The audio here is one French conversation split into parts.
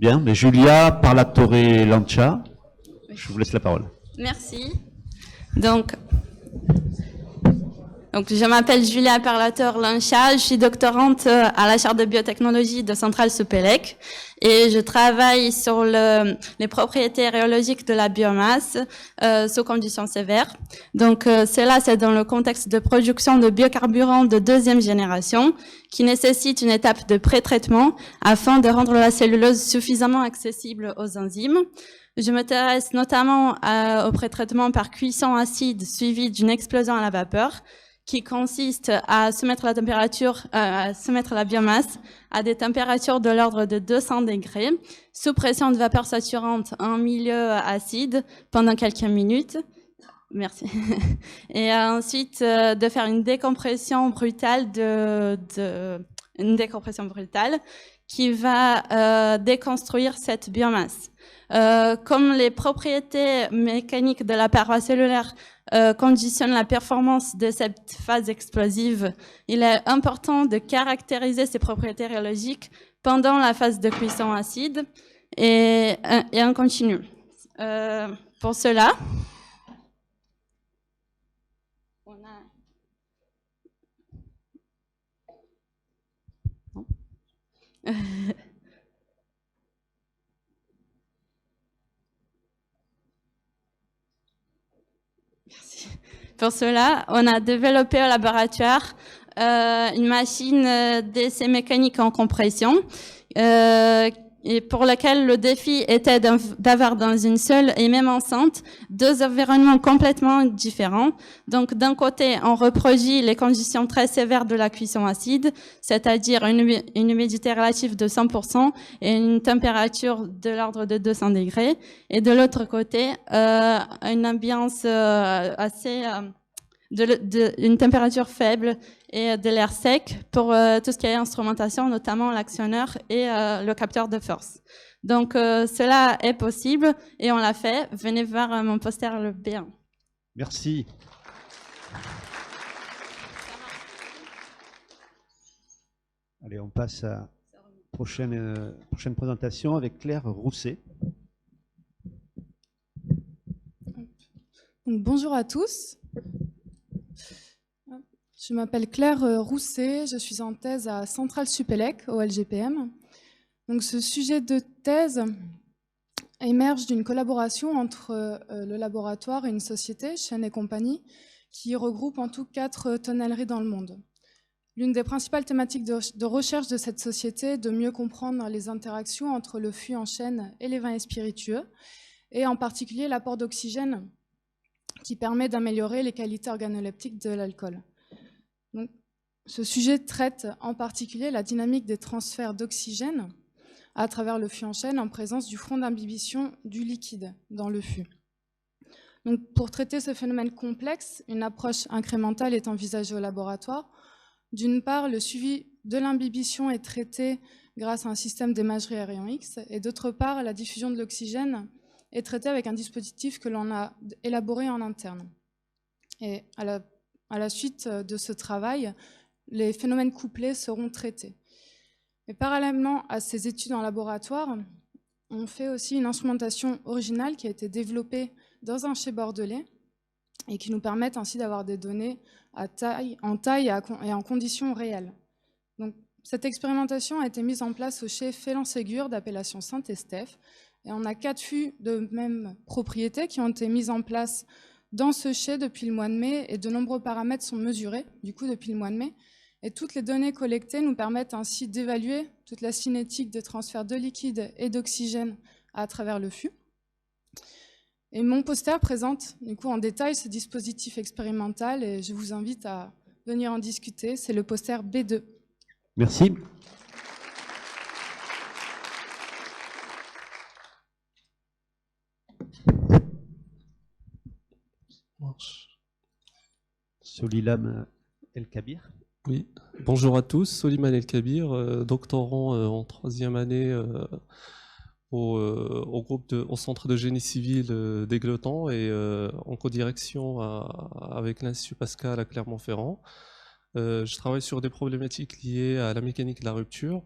Bien, mais Julia Parlatore Lancia, je vous laisse la parole. Merci. Donc, je m'appelle Julia Parlatore Lancia, je suis doctorante à la chaire de biotechnologie de Centrale Supélec et je travaille sur les propriétés rhéologiques de la biomasse sous conditions sévères. Donc, cela, c'est dans le contexte de production de biocarburants de deuxième génération qui nécessite une étape de pré-traitement afin de rendre la cellulose suffisamment accessible aux enzymes. Je m'intéresse notamment au pré-traitement par cuisson acide suivi d'une explosion à la vapeur, qui consiste à soumettre la biomasse à des températures de l'ordre de 200 degrés, sous pression de vapeur saturante en milieu acide pendant quelques minutes. Merci. Et ensuite, de faire une décompression brutale qui va déconstruire cette biomasse. Comme les propriétés mécaniques de la paroi cellulaire conditionnent la performance de cette phase explosive, il est important de caractériser ces propriétés rhéologiques pendant la phase de cuisson acide et en continu. Pour cela, on a... Merci. Pour cela, on a développé au laboratoire une machine d'essai mécanique en compression et pour laquelle le défi était d'avoir dans une seule et même enceinte deux environnements complètement différents. Donc d'un côté, on reproduit les conditions très sévères de la cuisson acide, c'est-à-dire une humidité relative de 100% et une température de l'ordre de 200 degrés. Et de l'autre côté, une ambiance une température faible et de l'air sec pour tout ce qui est instrumentation, notamment l'actionneur et le capteur de force. Donc cela est possible et on l'a fait. Venez voir mon poster le B1. Merci. Allez, on passe à la prochaine présentation avec Claire Rousset. Donc, bonjour à tous. Je m'appelle Claire Rousset, je suis en thèse à Centrale Supélec, au LGPM. Donc, ce sujet de thèse émerge d'une collaboration entre le laboratoire et une société, Chêne et Compagnie, qui regroupe en tout 4 tonnelleries dans le monde. L'une des principales thématiques de recherche de cette société est de mieux comprendre les interactions entre le fût en chêne et les vins et spiritueux, et en particulier l'apport d'oxygène qui permet d'améliorer les qualités organoleptiques de l'alcool. Donc, ce sujet traite en particulier la dynamique des transferts d'oxygène à travers le fût en chêne en présence du front d'imbibition du liquide dans le fût. Donc, pour traiter ce phénomène complexe, une approche incrémentale est envisagée au laboratoire. D'une part, le suivi de l'imbibition est traité grâce à un système d'imagerie à rayon X, et d'autre part, la diffusion de l'oxygène est traitée avec un dispositif que l'on a élaboré en interne. Et à la suite de ce travail, les phénomènes couplés seront traités. Et parallèlement à ces études en laboratoire, on fait aussi une instrumentation originale qui a été développée dans un chai bordelais et qui nous permettent ainsi d'avoir des données en taille et en conditions réelles. Donc, cette expérimentation a été mise en place au chai Félan-Ségur d'appellation Saint-Estèphe, et on a 4 fûts de même propriété qui ont été mis en place dans ce chai depuis le mois de mai, et de nombreux paramètres sont mesurés du coup depuis le mois de mai. Et toutes les données collectées nous permettent ainsi d'évaluer toute la cinétique des transferts de liquide et d'oxygène à travers le fût. Et mon poster présente du coup en détail ce dispositif expérimental et je vous invite à venir en discuter. C'est le poster B2. Merci. Solilam El Kabir. Oui, bonjour à tous, Soliman El Kabir, doctorant en 3e année au centre de génie civil d'Égletons et en codirection avec l'Institut Pascal à Clermont-Ferrand. Je travaille sur des problématiques liées à la mécanique de la rupture,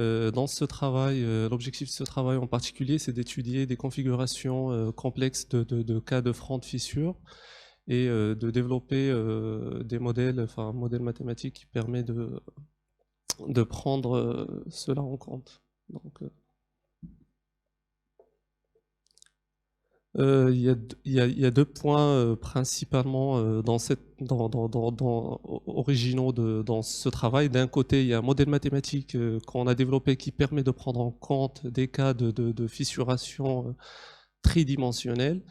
Dans ce travail, l'objectif de ce travail en particulier, c'est d'étudier des configurations complexes de cas de front de fissure et de développer des modèles, enfin un modèle mathématique qui permet de prendre cela en compte. Donc, il y a deux points principalement originaux dans ce travail. D'un côté, il y a un modèle mathématique qu'on a développé qui permet de prendre en compte des cas de fissuration tridimensionnelle.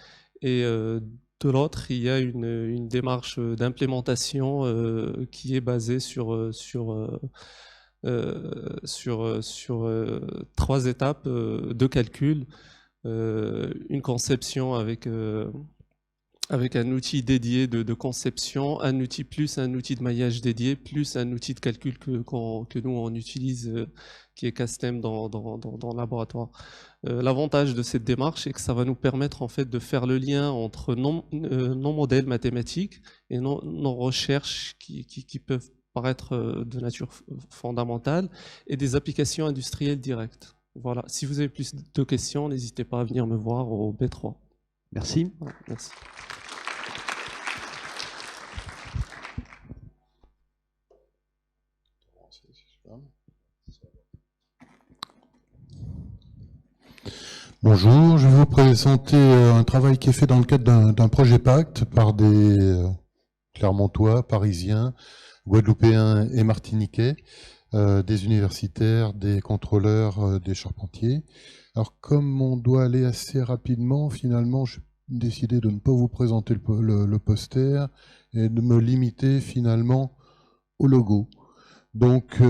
Et de l'autre, il y a une démarche d'implémentation qui est basée sur 3 étapes de calcul. Une conception avec un outil dédié de conception, un outil plus un outil de maillage dédié, plus un outil de calcul que nous on utilise, qui est Castem dans le laboratoire. L'avantage de cette démarche, c'est que ça va nous permettre en fait de faire le lien entre nos modèles mathématiques et nos recherches qui peuvent paraître de nature fondamentale et des applications industrielles directes. Voilà. Si vous avez plus de questions, n'hésitez pas à venir me voir au B3. Merci. Voilà, merci. Bonjour, je vais vous présenter un travail qui est fait dans le cadre d'un projet Pacte par des Clermontois, Parisiens, Guadeloupéens et Martiniquais, des universitaires, des contrôleurs, des charpentiers. Alors comme on doit aller assez rapidement, finalement j'ai décidé de ne pas vous présenter le poster et de me limiter finalement au logo. Donc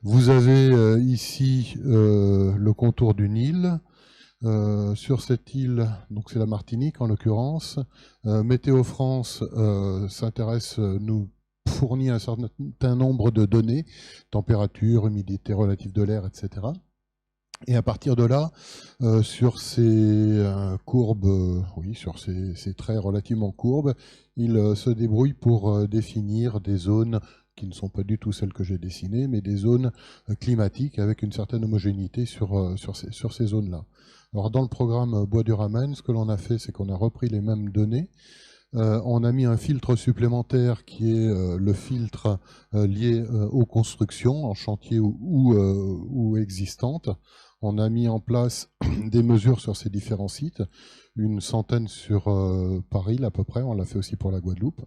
vous avez ici le contour d'une île. Sur cette île, donc c'est la Martinique en l'occurrence, Météo France nous fournit un certain nombre de données, température, humidité relative de l'air, etc. Et à partir de là, sur ces courbes, sur ces traits relativement courbes, il se débrouille pour définir des zones qui ne sont pas du tout celles que j'ai dessinées, mais des zones climatiques avec une certaine homogénéité sur ces zones-là. Alors dans le programme Bois du Ramen, ce que l'on a fait, c'est qu'on a repris les mêmes données. On a mis un filtre supplémentaire qui est le filtre lié aux constructions en chantier ou existantes. On a mis en place des mesures sur ces différents sites, une centaine sur Paris à peu près, on l'a fait aussi pour la Guadeloupe.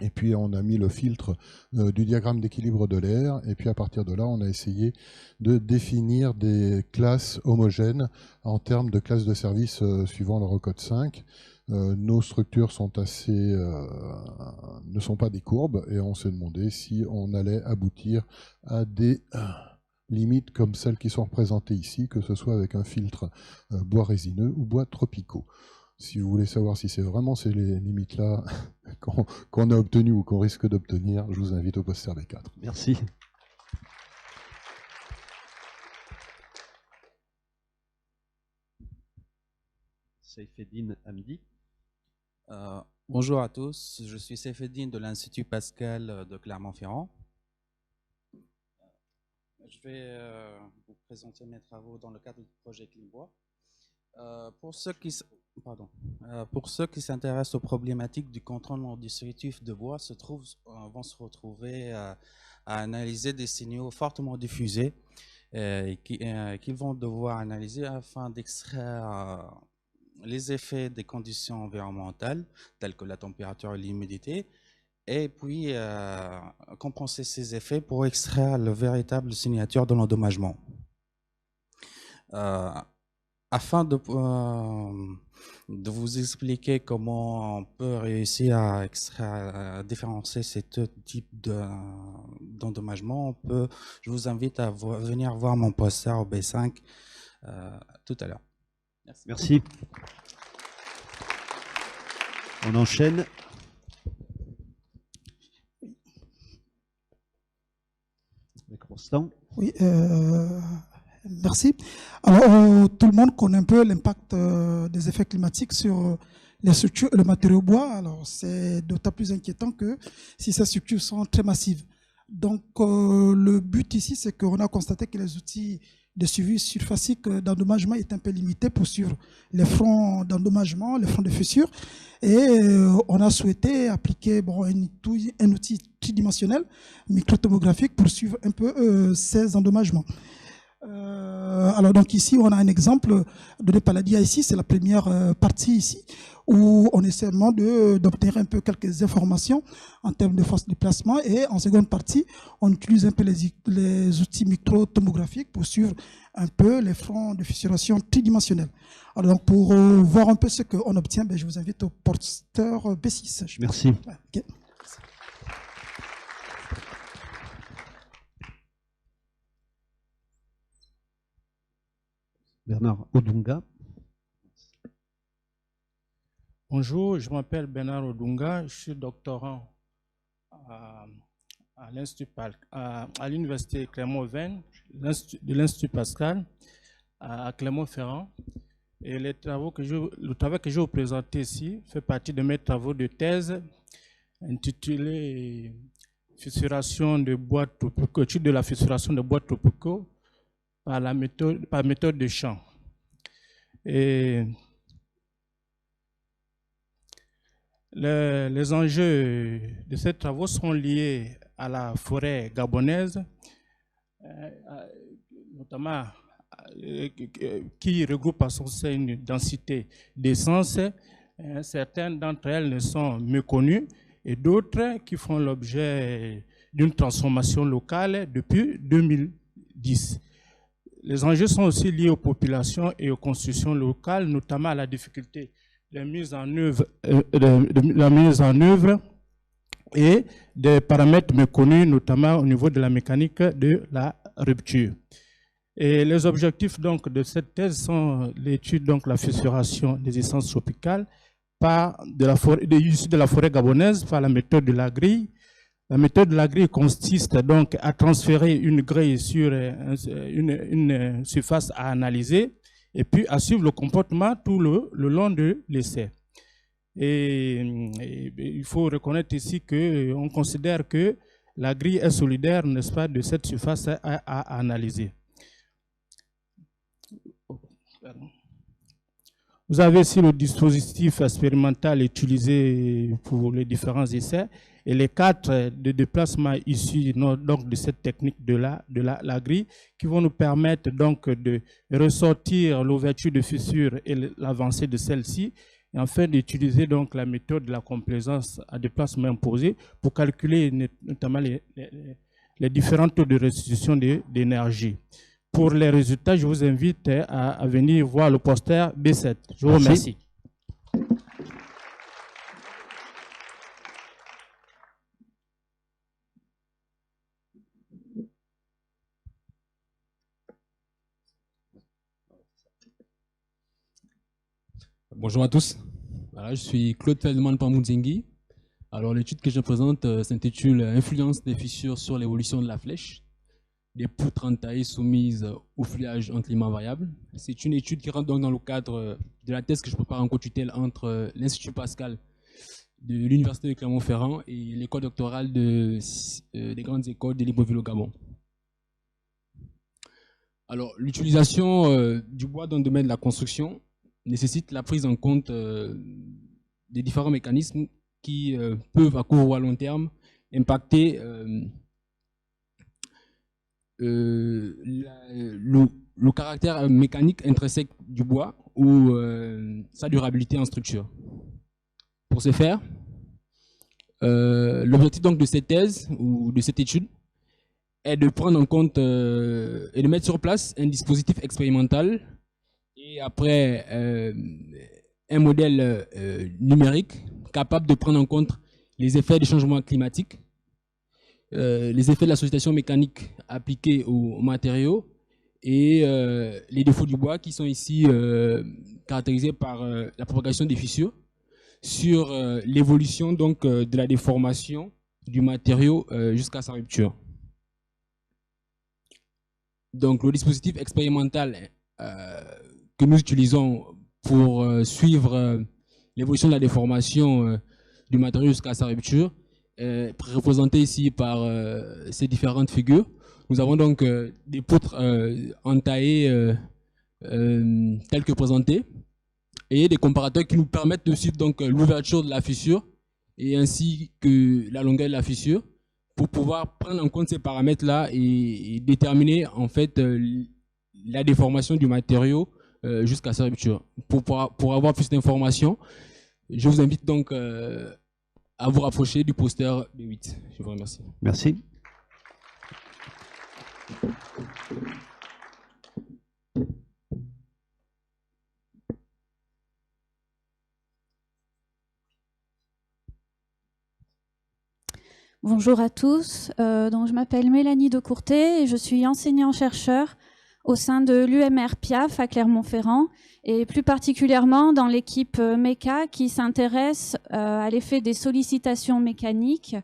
Et puis on a mis le filtre du diagramme d'équilibre de l'air, et puis à partir de là, on a essayé de définir des classes homogènes en termes de classes de service suivant l'Eurocode 5. Nos structures sont ne sont pas des courbes, et on s'est demandé si on allait aboutir à des limites comme celles qui sont représentées ici, que ce soit avec un filtre bois résineux ou bois tropicaux. Si vous voulez savoir si c'est vraiment ces limites-là qu'on a obtenues ou qu'on risque d'obtenir, je vous invite au poster B4. Merci. Saifeddine Hamdi. Bonjour à tous, je suis Saifeddine de l'Institut Pascal de Clermont-Ferrand. Je vais vous présenter mes travaux dans le cadre du projet Climbois. Pour ceux qui s'intéressent aux problématiques du contrôle non destructif de bois, vont se retrouver à analyser des signaux fortement diffusés qu'ils vont devoir analyser afin d'extraire les effets des conditions environnementales, telles que la température et l'humidité, et puis compenser ces effets pour extraire le véritable signature de l'endommagement. Afin de vous expliquer comment on peut réussir à différencier ces deux types d'endommagement, je vous invite à venir voir mon poster au B5 tout à l'heure. Merci. On enchaîne. Avec Rostand. Oui, merci. Alors, tout le monde connaît un peu l'impact des effets climatiques sur les structures et le matériau bois. Alors, c'est d'autant plus inquiétant que si ces structures sont très massives. Donc, le but ici, c'est qu'on a constaté que les outils de suivi surfacique d'endommagement est un peu limité pour suivre les fronts d'endommagement, les fronts de fissure. Et on a souhaité appliquer un outil tridimensionnel, microtomographique, pour suivre un peu ces endommagements. Alors donc ici, on a un exemple donné par la DIA ici, c'est la première partie ici, où on essaie seulement d'obtenir un peu quelques informations en termes de force de déplacement, et en seconde partie, on utilise un peu les outils microtomographiques pour suivre un peu les fronts de fissuration tridimensionnels. Alors donc pour voir un peu ce qu'on obtient, je vous invite au poster B6. Merci. Okay. Bernard Odunga. Bonjour, je m'appelle Bernard Odunga, je suis doctorant à l'université Clermont-Auvergne, de l'Institut Pascal à Clermont-Ferrand. Et le travail que je vais vous présenter ici fait partie de mes travaux de thèse intitulés Fissuration de bois tropicaux, étude de la fissuration de bois tropicaux par méthode de champ. Et les enjeux de ces travaux sont liés à la forêt gabonaise, notamment qui regroupe à son sein une densité d'essences. Certaines d'entre elles ne sont méconnues et d'autres qui font l'objet d'une transformation locale depuis 2010. Les enjeux sont aussi liés aux populations et aux constructions locales, notamment à la difficulté de mise en œuvre, et des paramètres méconnus, notamment au niveau de la mécanique de la rupture. Et les objectifs donc de cette thèse sont l'étude de la fissuration des essences tropicales issues de la forêt gabonaise par la méthode de la grille. La méthode de la grille consiste donc à transférer une grille sur une surface à analyser et puis à suivre le comportement tout le long de l'essai. Et il faut reconnaître ici qu'on considère que la grille est solidaire, n'est-ce pas, de cette surface à analyser. Vous avez ici le dispositif expérimental utilisé pour les différents essais et les 4 de déplacement issus donc de cette technique de la grille qui vont nous permettre donc de ressortir l'ouverture de fissure et l'avancée de celle-ci, et enfin d'utiliser donc la méthode de la complaisance à déplacement imposé pour calculer notamment les différents taux de restitution d'énergie. Pour les résultats, je vous invite à venir voir le poster B7. Je vous remercie. Bonjour à tous. Voilà, je suis Claude Feldman Pamoudzengi. Alors l'étude que je présente s'intitule Influence des fissures sur l'évolution de la flèche des poutres entaillées soumises au fouillage en climat variable. C'est une étude qui rentre donc dans le cadre de la thèse que je prépare en co-tutelle entre l'Institut Pascal de l'Université de Clermont-Ferrand et l'école doctorale des grandes écoles de Libreville au Gabon. Alors l'utilisation du bois dans le domaine de la construction nécessite la prise en compte des différents mécanismes qui peuvent à court ou à long terme impacter le caractère mécanique intrinsèque du bois ou sa durabilité en structure. Pour ce faire, l'objectif donc de cette thèse ou de cette étude est de prendre en compte et de mettre sur place un dispositif expérimental et après un modèle numérique capable de prendre en compte les effets des changements climatiques, les effets de la sollicitation mécanique appliquée aux matériaux et les défauts du bois qui sont ici caractérisés par la propagation des fissures sur l'évolution donc de la déformation du matériau jusqu'à sa rupture. Donc le dispositif expérimental que nous utilisons pour suivre l'évolution de la déformation du matériau jusqu'à sa rupture représentés ici par ces différentes figures. Nous avons donc des poutres entaillées telles que présentées et des comparateurs qui nous permettent de suivre donc l'ouverture de la fissure et ainsi que la longueur de la fissure pour pouvoir prendre en compte ces paramètres-là et déterminer en fait la déformation du matériau jusqu'à sa rupture. Pour avoir plus d'informations, je vous invite donc à vous rapprocher du poster B8. Je vous remercie. Merci. Bonjour à tous, donc je m'appelle Mélanie de Courtet et je suis enseignant-chercheur au sein de l'UMR Piaf à Clermont-Ferrand et plus particulièrement dans l'équipe MECA qui s'intéresse à l'effet des sollicitations mécaniques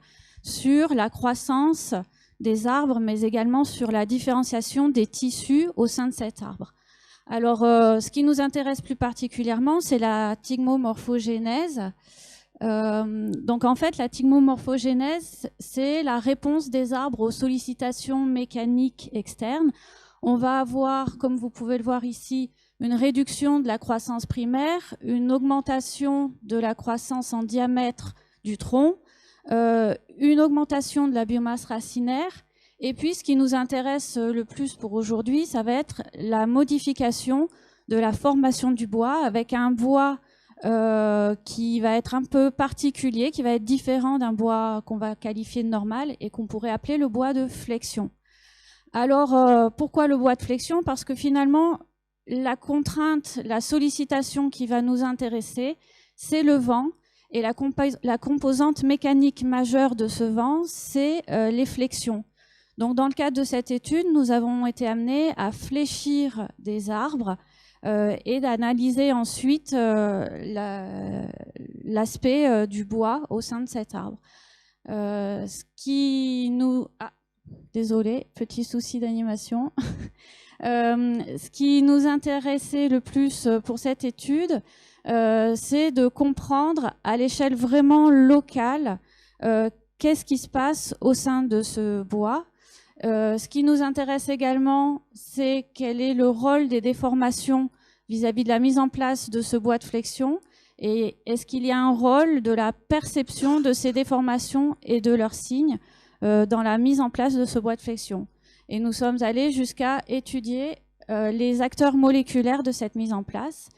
sur la croissance des arbres mais également sur la différenciation des tissus au sein de cet arbre. Alors ce qui nous intéresse plus particulièrement c'est la thigmomorphogénèse. Donc en fait la thigmomorphogénèse c'est la réponse des arbres aux sollicitations mécaniques externes. On va avoir, comme vous pouvez le voir ici, une réduction de la croissance primaire, une augmentation de la croissance en diamètre du tronc, une augmentation de la biomasse racinaire et puis ce qui nous intéresse le plus pour aujourd'hui ça va être la modification de la formation du bois avec un bois qui va être un peu particulier, qui va être différent d'un bois qu'on va qualifier de normal et qu'on pourrait appeler le bois de flexion. Alors, pourquoi le bois de flexion? Parce que finalement, la contrainte, la sollicitation qui va nous intéresser, c'est le vent. Et la composante mécanique majeure de ce vent, c'est les flexions. Donc, dans le cadre de cette étude, nous avons été amenés à fléchir des arbres et d'analyser ensuite l'aspect du bois au sein de cet arbre. Ce qui nous... Ah, désolé, petit souci d'animation. Ce qui nous intéressait le plus pour cette étude, c'est de comprendre à l'échelle vraiment locale qu'est-ce qui se passe au sein de ce bois. Ce qui nous intéresse également, c'est quel est le rôle des déformations vis-à-vis de la mise en place de ce bois de flexion et est-ce qu'il y a un rôle de la perception de ces déformations et de leurs signes dans la mise en place de ce bois de flexion. Et nous sommes allés jusqu'à étudier les acteurs moléculaires de cette mise en place.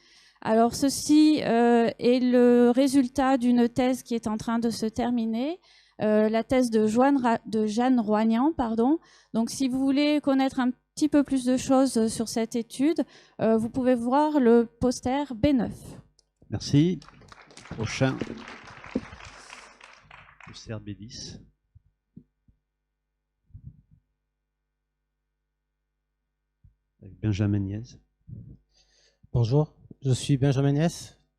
Alors ceci est le résultat d'une thèse qui est en train de se terminer, la thèse de Jeanne Roignan, pardon. Donc si vous voulez connaître un petit peu plus de choses sur cette étude, vous pouvez voir le poster B9. Merci. Prochain. Poster B10. Avec Benjamin Niez. Bonjour, je suis Benjamin Niez,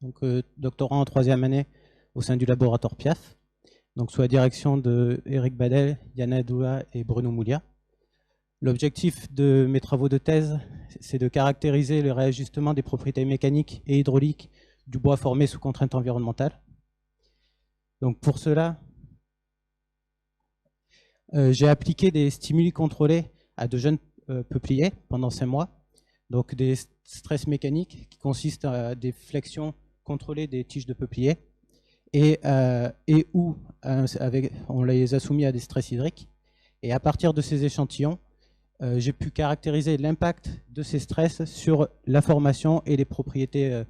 donc doctorant en 3e année au sein du laboratoire Piaf, donc sous la direction de Eric Badel, Yana Doua et Bruno Moulia. L'objectif de mes travaux de thèse, c'est de caractériser le réajustement des propriétés mécaniques et hydrauliques du bois formé sous contrainte environnementale. Donc pour cela, j'ai appliqué des stimuli contrôlés à de jeunes peupliers pendant 5 mois. Donc des stress mécaniques qui consistent à des flexions contrôlées des tiges de peuplier et où on les a soumis à des stress hydriques. Et à partir de ces échantillons, j'ai pu caractériser l'impact de ces stress sur la formation et les propriétés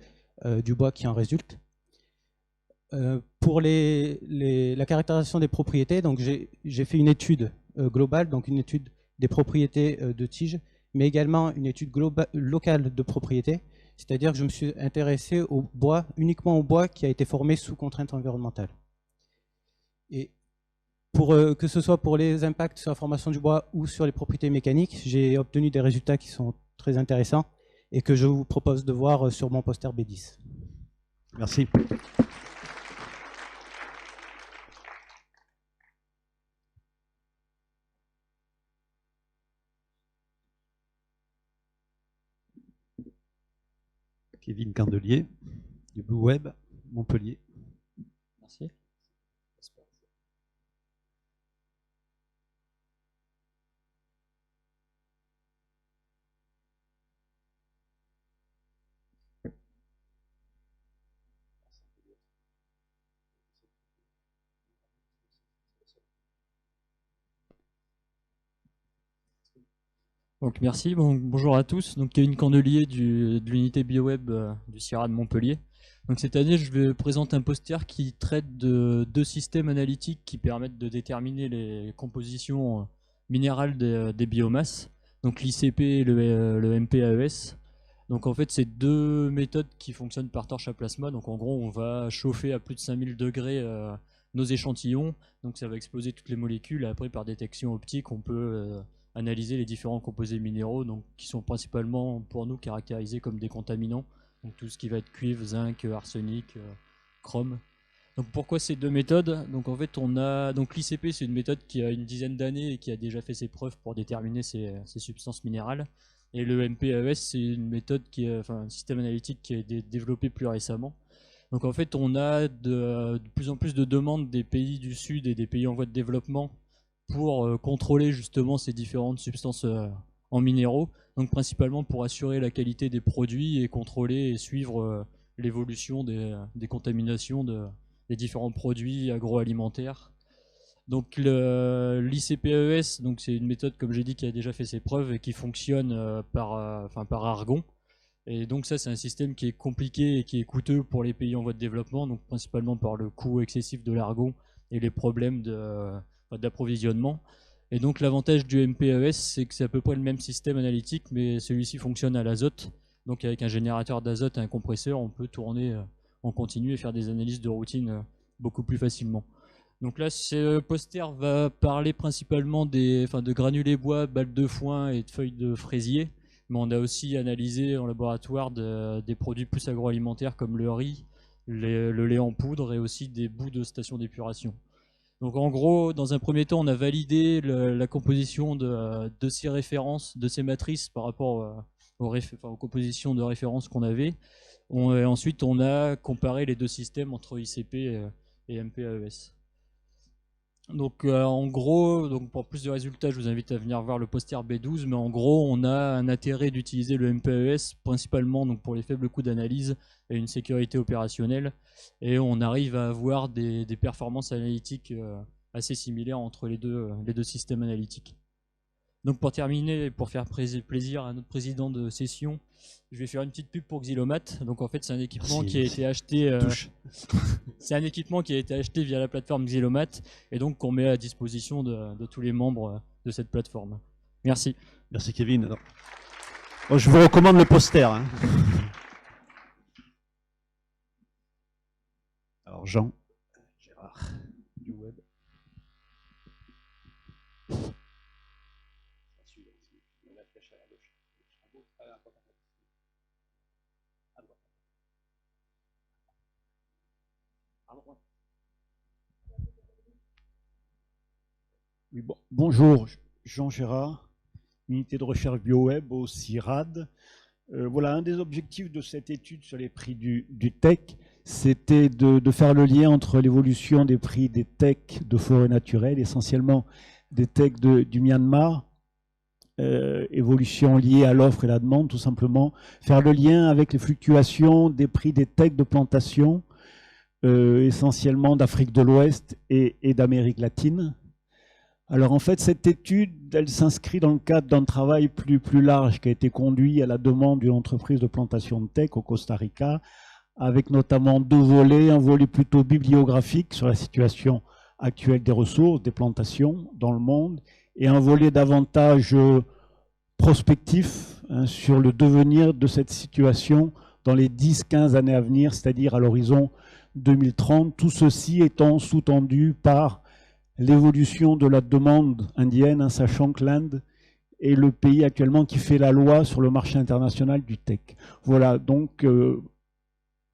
du bois qui en résultent. Pour la caractérisation des propriétés, donc j'ai fait une étude globale, donc une étude des propriétés de tiges, mais également une étude locale de propriétés, c'est-à-dire que je me suis intéressé au bois, uniquement au bois qui a été formé sous contrainte environnementale. Et pour que ce soit pour les impacts sur la formation du bois ou sur les propriétés mécaniques, j'ai obtenu des résultats qui sont très intéressants et que je vous propose de voir sur mon poster B10. Merci. Kevin Candelier, du Blue Web, Montpellier. Merci. Donc merci, bonjour à tous. Donc Kevin Candelier de l'unité BioWeb du CIRAD Montpellier. Donc cette année, je vais présenter un poster qui traite de deux systèmes analytiques qui permettent de déterminer les compositions minérales des biomasses, donc l'ICP et le MPAES. Donc en fait, c'est deux méthodes qui fonctionnent par torche à plasma. Donc en gros, on va chauffer à plus de 5000 degrés nos échantillons. Donc ça va exploser toutes les molécules. Et après, par détection optique, on peut analyser les différents composés minéraux, donc qui sont principalement pour nous caractérisés comme des contaminants. Donc tout ce qui va être cuivre, zinc, arsenic, chrome. Donc pourquoi ces deux méthodes? Donc en fait, on a donc l'ICP, c'est une méthode qui a une dizaine d'années et qui a déjà fait ses preuves pour déterminer ces substances minérales. Et le MPAES, c'est une méthode un système analytique qui a été développé plus récemment. Donc en fait, on a de plus en plus de demandes des pays du Sud et des pays en voie de développement pour contrôler justement ces différentes substances en minéraux, donc principalement pour assurer la qualité des produits et contrôler et suivre l'évolution des contaminations des différents produits agroalimentaires. Donc l'ICPAES, donc c'est une méthode, comme j'ai dit, qui a déjà fait ses preuves et qui fonctionne par argon. Et donc ça, c'est un système qui est compliqué et qui est coûteux pour les pays en voie de développement, donc principalement par le coût excessif de l'argon et les problèmes d'approvisionnement. Et donc l'avantage du MPAES, c'est que c'est à peu près le même système analytique, mais celui-ci fonctionne à l'azote. Donc avec un générateur d'azote et un compresseur, on peut tourner en continu et faire des analyses de routine beaucoup plus facilement. Donc là, ce poster va parler principalement de granulés bois, balles de foin et de feuilles de fraisier. Mais on a aussi analysé en laboratoire des produits plus agroalimentaires comme le riz, le lait en poudre et aussi des bouts de stations d'épuration. Donc en gros, dans un premier temps, on a validé la composition de ces références, de ces matrices par rapport aux compositions de référence qu'on avait. Ensuite, on a comparé les deux systèmes entre ICP et MPAES. Donc en gros, pour plus de résultats, je vous invite à venir voir le poster B12, mais en gros, on a un intérêt d'utiliser le MPAES principalement donc pour les faibles coûts d'analyse et une sécurité opérationnelle, et on arrive à avoir des performances analytiques assez similaires entre les deux systèmes analytiques. Donc pour terminer, pour faire plaisir à notre président de session, je vais faire une petite pub pour Xylomat. Donc en fait, c'est un équipement qui a été acheté. C'est un équipement qui a été acheté via la plateforme Xylomat et donc qu'on met à disposition de tous les membres de cette plateforme. Merci. Merci Kevin. Alors, je vous recommande le poster. Hein. Alors Jean, Gérard, du web. Oui, bonjour, Jean Gérard, unité de recherche BioWeb au CIRAD. Voilà, un des objectifs de cette étude sur les prix du tech, c'était de faire le lien entre l'évolution des prix des techs de forêt naturelle, essentiellement des techs du Myanmar, évolution liée à l'offre et la demande, tout simplement, faire le lien avec les fluctuations des prix des techs de plantation, essentiellement d'Afrique de l'Ouest et d'Amérique latine. Alors en fait, cette étude, elle s'inscrit dans le cadre d'un travail plus large qui a été conduit à la demande d'une entreprise de plantation de teck au Costa Rica, avec notamment deux volets, un volet plutôt bibliographique sur la situation actuelle des ressources, des plantations dans le monde, et un volet davantage prospectif sur le devenir de cette situation dans les 10-15 années à venir, c'est-à-dire à l'horizon 2030, tout ceci étant sous-tendu par l'évolution de la demande indienne, sachant que l'Inde est le pays actuellement qui fait la loi sur le marché international du tech. Voilà, donc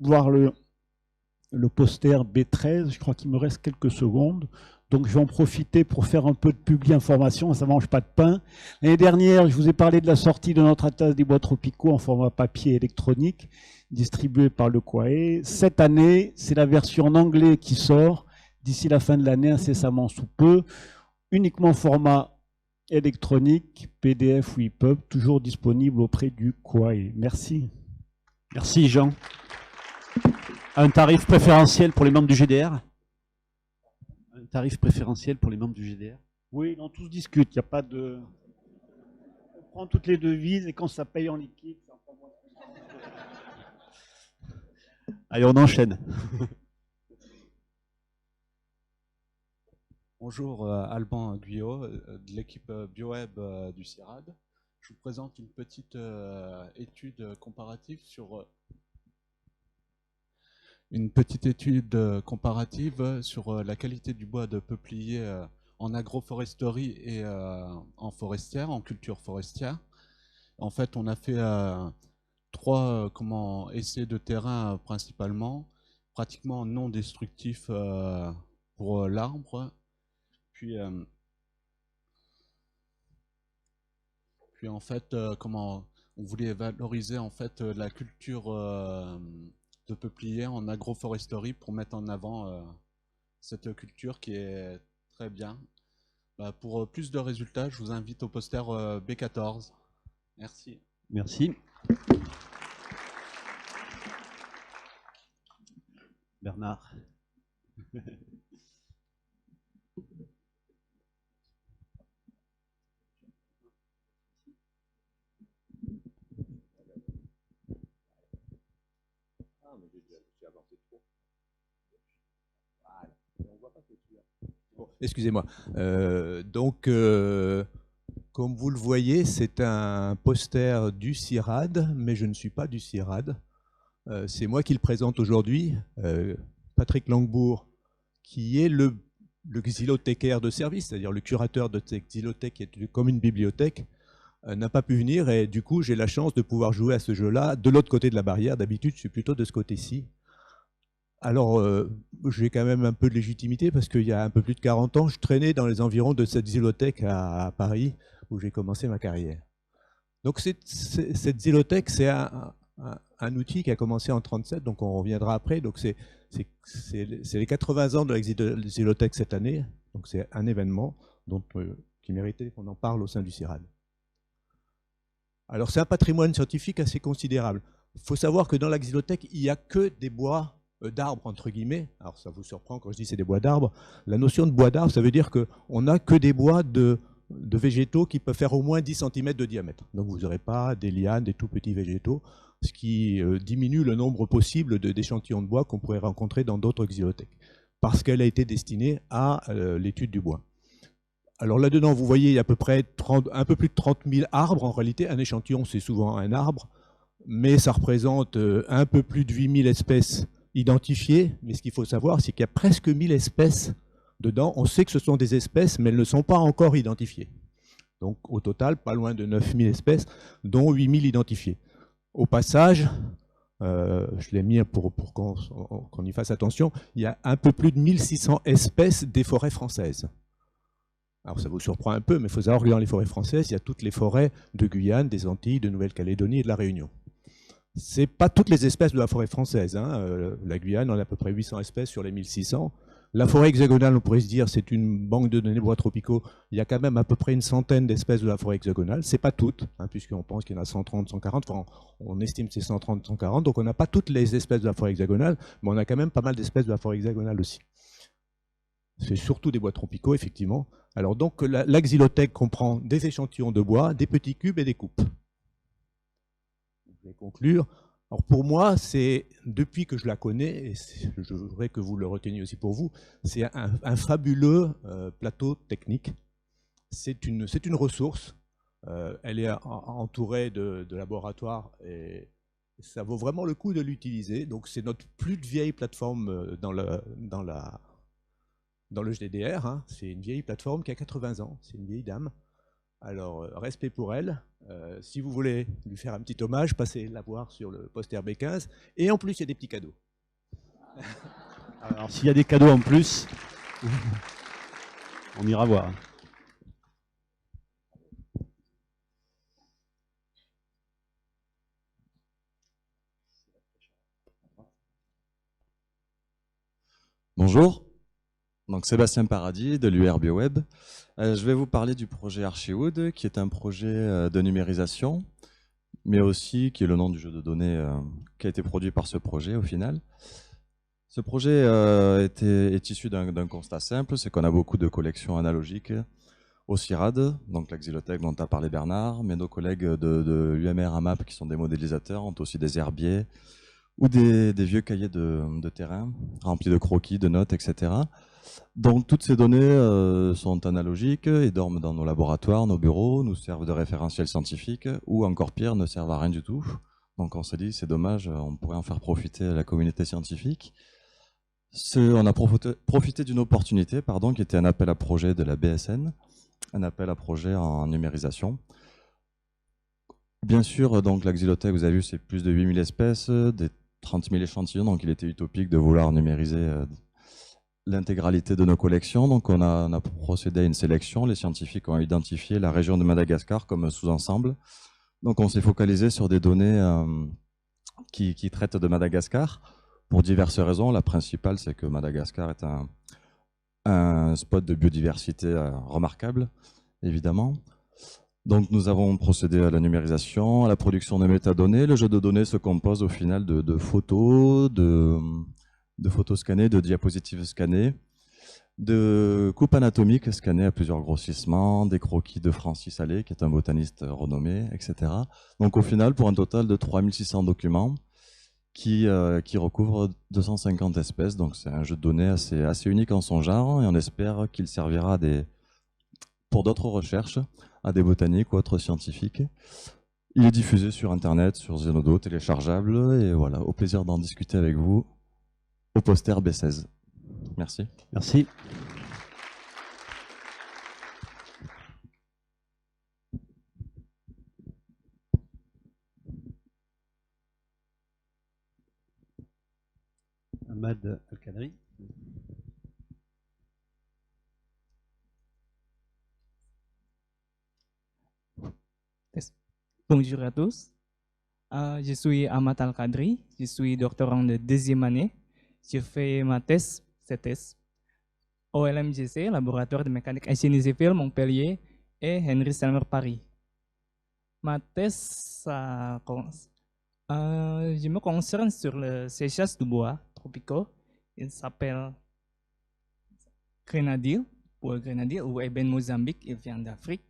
voir le poster B13, je crois qu'il me reste quelques secondes, donc je vais en profiter pour faire un peu de publi-information, ça ne mange pas de pain. L'année dernière, je vous ai parlé de la sortie de notre atlas des bois tropicaux en format papier électronique, distribué par le Quae. Cette année, c'est la version en anglais qui sort, d'ici la fin de l'année, incessamment sous peu, uniquement format électronique, PDF ou EPUB, toujours disponible auprès du Quae. Merci. Merci Jean. Un tarif préférentiel pour les membres du GDR? Un tarif préférentiel pour les membres du GDR? Oui, non, tout se discute, il n'y a pas de prend toutes les devises et quand ça paye en liquide, c'est encore moins. Allez, on enchaîne. Bonjour, Alban Guyot, de l'équipe BioWeb du CIRAD. Je vous présente une petite étude comparative sur la qualité du bois de peuplier en agroforesterie et en forestière, en culture forestière. En fait, on a fait 3 essais de terrain principalement, pratiquement non destructifs pour l'arbre. Puis en fait, on voulait valoriser en fait la culture de peuplier en agroforesterie pour mettre en avant cette culture qui est très bien. Pour plus de résultats, je vous invite au poster B14. Merci. Merci. Bernard. Bon, excusez-moi. Comme vous le voyez, c'est un poster du CIRAD, mais je ne suis pas du CIRAD. C'est moi qui le présente aujourd'hui. Patrick Langbourg, qui est le xylothécaire de service, c'est-à-dire le curateur de cette xylothèque qui est comme une bibliothèque, n'a pas pu venir et du coup j'ai la chance de pouvoir jouer à ce jeu-là de l'autre côté de la barrière. D'habitude, je suis plutôt de ce côté-ci. Alors, j'ai quand même un peu de légitimité parce qu'il y a un peu plus de 40 ans, je traînais dans les environs de cette xylothèque à Paris où j'ai commencé ma carrière. Donc cette xylothèque, c'est un outil qui a commencé en 1937, donc on reviendra après. Donc c'est les 80 ans de la xylothèque cette année, donc c'est un événement qui méritait qu'on en parle au sein du CIRAD. Alors c'est un patrimoine scientifique assez considérable. Il faut savoir que dans la xylothèque, il n'y a que des bois d'arbres, entre guillemets. Alors ça vous surprend quand je dis c'est des bois d'arbres. La notion de bois d'arbre, ça veut dire qu'on n'a que des bois de végétaux qui peuvent faire au moins 10 cm de diamètre. Donc vous n'aurez pas des lianes, des tout petits végétaux, ce qui diminue le nombre possible d'échantillons de bois qu'on pourrait rencontrer dans d'autres xylothèques, parce qu'elle a été destinée à l'étude du bois. Alors là-dedans, vous voyez, il y a à peu près un peu plus de 30 000 arbres. En réalité, un échantillon, c'est souvent un arbre, mais ça représente un peu plus de 8 000 espèces identifiées. Mais ce qu'il faut savoir, c'est qu'il y a presque 1000 espèces dedans. On sait que ce sont des espèces, mais elles ne sont pas encore identifiées. Donc au total, pas loin de 9000 espèces, dont 8000 identifiées. Au passage, je l'ai mis pour qu'on y fasse attention, il y a un peu plus de 1600 espèces des forêts françaises. Alors ça vous surprend un peu, mais il faut savoir que dans les forêts françaises, il y a toutes les forêts de Guyane, des Antilles, de Nouvelle-Calédonie et de la Réunion. Ce n'est pas toutes les espèces de la forêt française. La Guyane, on a à peu près 800 espèces sur les 1600. La forêt hexagonale, on pourrait se dire, c'est une banque de données bois tropicaux. Il y a quand même à peu près une centaine d'espèces de la forêt hexagonale. Ce n'est pas toutes, puisqu'on pense qu'il y en a 130, 140. Enfin, on estime que c'est 130, 140. Donc on n'a pas toutes les espèces de la forêt hexagonale, mais on a quand même pas mal d'espèces de la forêt hexagonale aussi. C'est surtout des bois tropicaux, effectivement. Alors donc la xylothèque comprend des échantillons de bois, des petits cubes et des coupes. Je vais conclure. Alors pour moi, c'est depuis que je la connais, et je voudrais que vous le reteniez aussi pour vous, c'est un fabuleux plateau technique. C'est une ressource. Elle est entourée de laboratoires et ça vaut vraiment le coup de l'utiliser. Donc c'est notre plus vieille plateforme dans le GDR. C'est une vieille plateforme qui a 80 ans. C'est une vieille dame. Alors, respect pour elle. Si vous voulez lui faire un petit hommage, passez la voir sur le poster B15. Et en plus, il y a des petits cadeaux. Alors, s'il y a des cadeaux en plus, on ira voir. Bonjour. Donc Sébastien Paradis de l'UR BioWeb. Je vais vous parler du projet Archiwood, qui est un projet de numérisation, mais aussi qui est le nom du jeu de données qui a été produit par ce projet au final. Ce projet est issu d'un constat simple, c'est qu'on a beaucoup de collections analogiques. au CIRAD, donc la xylothèque dont a parlé Bernard, mais nos collègues de l'UMR AMAP qui sont des modélisateurs ont aussi des herbiers ou des vieux cahiers de terrain remplis de croquis, de notes, etc. Donc toutes ces données sont analogiques et dorment dans nos laboratoires, nos bureaux, nous servent de référentiel scientifique ou encore pire, ne servent à rien du tout. Donc on s'est dit c'est dommage, on pourrait en faire profiter la communauté scientifique. On a profité d'une opportunité qui était un appel à projet de la BSN, un appel à projet en numérisation. Bien sûr, donc la xylothèque, vous avez vu, c'est plus de 8000 espèces, des 30 000 échantillons, donc il était utopique de vouloir numériser l'intégralité de nos collections. Donc on a procédé à une sélection. Les scientifiques ont identifié la région de Madagascar comme sous-ensemble. Donc on s'est focalisé sur des données qui traitent de Madagascar pour diverses raisons. La principale, c'est que Madagascar est un spot de biodiversité remarquable, évidemment. Donc nous avons procédé à la numérisation, à la production de métadonnées. Le jeu de données se compose au final de photos, de photos scannées, de diapositives scannées, de coupes anatomiques scannées à plusieurs grossissements, des croquis de Francis Allais, qui est un botaniste renommé, etc. Donc au final, pour un total de 3600 documents qui recouvrent 250 espèces. Donc c'est un jeu de données assez unique en son genre et on espère qu'il servira pour d'autres recherches, à des botaniques ou autres scientifiques. Il est diffusé sur Internet, sur Zenodo, téléchargeable, et voilà, au plaisir d'en discuter avec vous au poster B16. Merci. Merci. Ahmad Al-Kadri. Bonjour à tous, je suis Ahmad Al-Kadri, je suis doctorant de deuxième année. Je fais ma thèse, cette thèse, au LMGC, Laboratoire de mécanique et génie civil Montpellier et Henry Selmer Paris. Ma thèse, je me concerne sur le séchage du bois tropicaux. Il s'appelle Grenadille ou Ébène Mozambique, il vient d'Afrique.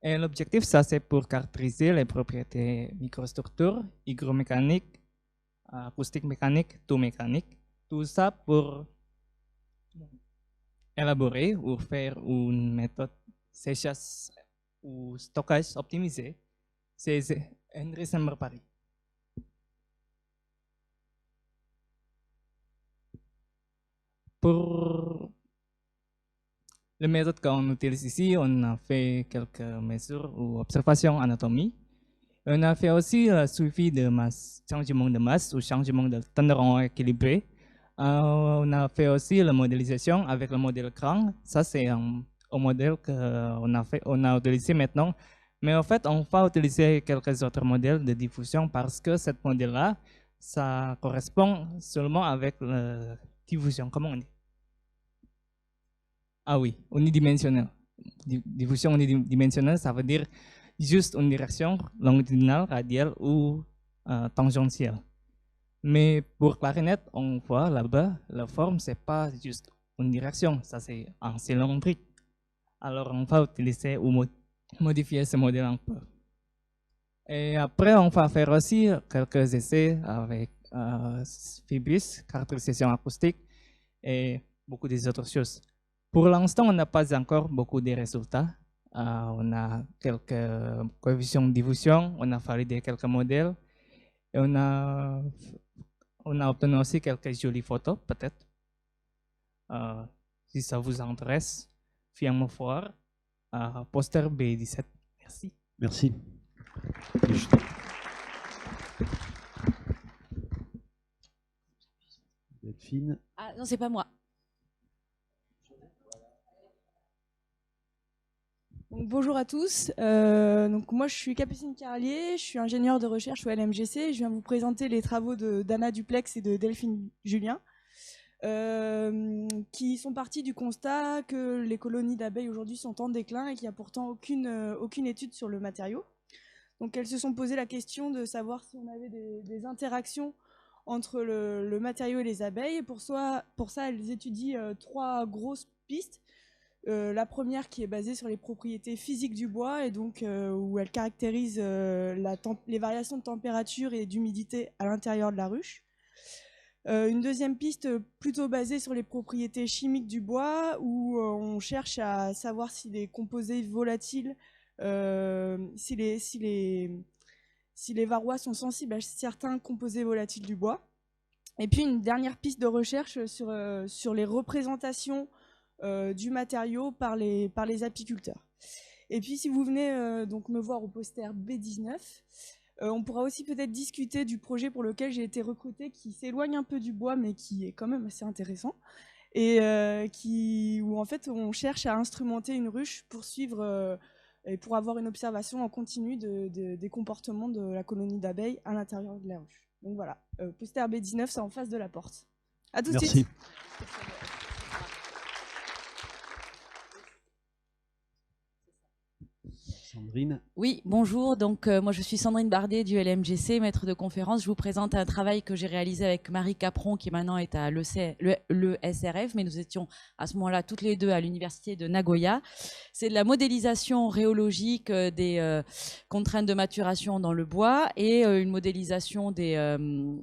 Et l'objectif, ça c'est pour caractériser les propriétés microstructures, hygromécaniques, acoustique mécanique, tout mécanique. Tout ça pour élaborer ou faire une méthode séchage ou stockage optimisé. C'est Henry Selmer Paris. Pour la méthode qu'on utilise ici, on a fait quelques mesures ou observations anatomiques. On a fait aussi le suivi de masse, changement de masse ou changement de teneur équilibré. On a fait aussi la modélisation avec le modèle Krang. Ça, c'est un modèle qu'on a utilisé maintenant. Mais en fait, on va utiliser quelques autres modèles de diffusion parce que ce modèle-là, ça correspond seulement avec la diffusion. Comment on dit? Ah oui, unidimensionnel. Diffusion unidimensionnelle, ça veut dire juste une direction longitudinale, radiale ou tangentielle. Mais pour clarinette, on voit là-bas, la forme, c'est pas juste une direction, ça c'est un cylindrique. Alors on va utiliser ou modifier ce modèle un peu. Et après, on va faire aussi quelques essais avec Fibris, caractérisation acoustique et beaucoup d'autres choses. Pour l'instant, on n'a pas encore beaucoup de résultats. On a quelques coefficients de diffusion, on a validé quelques modèles et on a obtenu aussi quelques jolies photos, peut-être. Si ça vous intéresse, viens me voir à poster B17. Merci. Merci. Delphine. Ah non, c'est pas moi. Donc, bonjour à tous. Donc, moi, je suis Capucine Carlier, je suis ingénieure de recherche au LMGC. Je viens vous présenter les travaux d'Anna Duplex et de Delphine Julien, qui sont partis du constat que les colonies d'abeilles aujourd'hui sont en déclin et qu'il n'y a pourtant aucune étude sur le matériau. Donc, elles se sont posé la question de savoir si on avait des interactions entre le matériau et les abeilles. Et pour ça, elles étudient trois grosses pistes. La première qui est basée sur les propriétés physiques du bois et donc où elle caractérise les variations de température et d'humidité à l'intérieur de la ruche. Une deuxième piste plutôt basée sur les propriétés chimiques du bois où on cherche à savoir si les composés volatiles, si les varrois sont sensibles à certains composés volatiles du bois. Et puis une dernière piste de recherche sur les représentations du matériau par les apiculteurs. Et puis si vous venez donc me voir au poster B19, on pourra aussi peut-être discuter du projet pour lequel j'ai été recrutée, qui s'éloigne un peu du bois, mais qui est quand même assez intéressant, et où en fait on cherche à instrumenter une ruche pour suivre et pour avoir une observation en continu des comportements de la colonie d'abeilles à l'intérieur de la ruche. Donc voilà, poster B19, c'est en face de la porte. À tout de suite. Sandrine. Oui, bonjour. Donc, moi, je suis Sandrine Bardet du LMGC, maître de conférence. Je vous présente un travail que j'ai réalisé avec Marie Capron, qui maintenant est à l'ESRF, mais nous étions à ce moment-là toutes les deux à l'université de Nagoya. C'est de la modélisation rhéologique des contraintes de maturation dans le bois et une modélisation de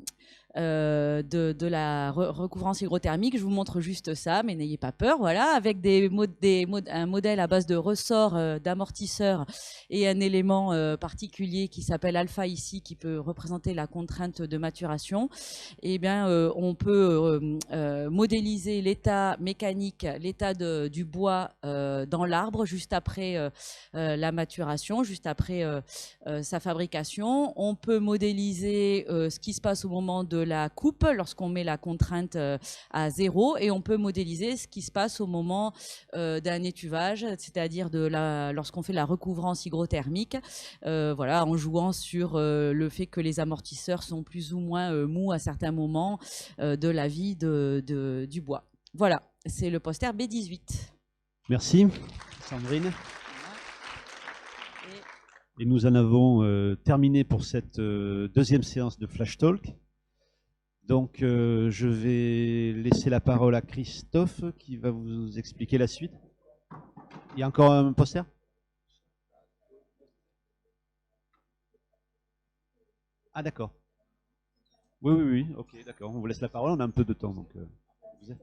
la recouvrance hygrothermique. Je vous montre juste ça, mais n'ayez pas peur. Voilà, avec un modèle à base de ressorts d'amortisseurs et un élément particulier qui s'appelle alpha ici, qui peut représenter la contrainte de maturation. Et bien, on peut modéliser l'état mécanique, l'état du bois dans l'arbre juste après la maturation, juste après sa fabrication. On peut modéliser ce qui se passe au moment de la coupe lorsqu'on met la contrainte à 0, et on peut modéliser ce qui se passe au moment d'un étuvage, c'est-à-dire lorsqu'on fait la recouvrance hygrothermique, voilà, en jouant sur le fait que les amortisseurs sont plus ou moins mous à certains moments de la vie du bois. Voilà, c'est le poster B18. Merci, Sandrine. Et nous en avons terminé pour cette deuxième séance de Flash Talk. Donc, je vais laisser la parole à Christophe qui va vous expliquer la suite. Il y a encore un poster ? Ah, d'accord. Oui, ok, d'accord. On vous laisse la parole, on a un peu de temps. Donc, vous êtes...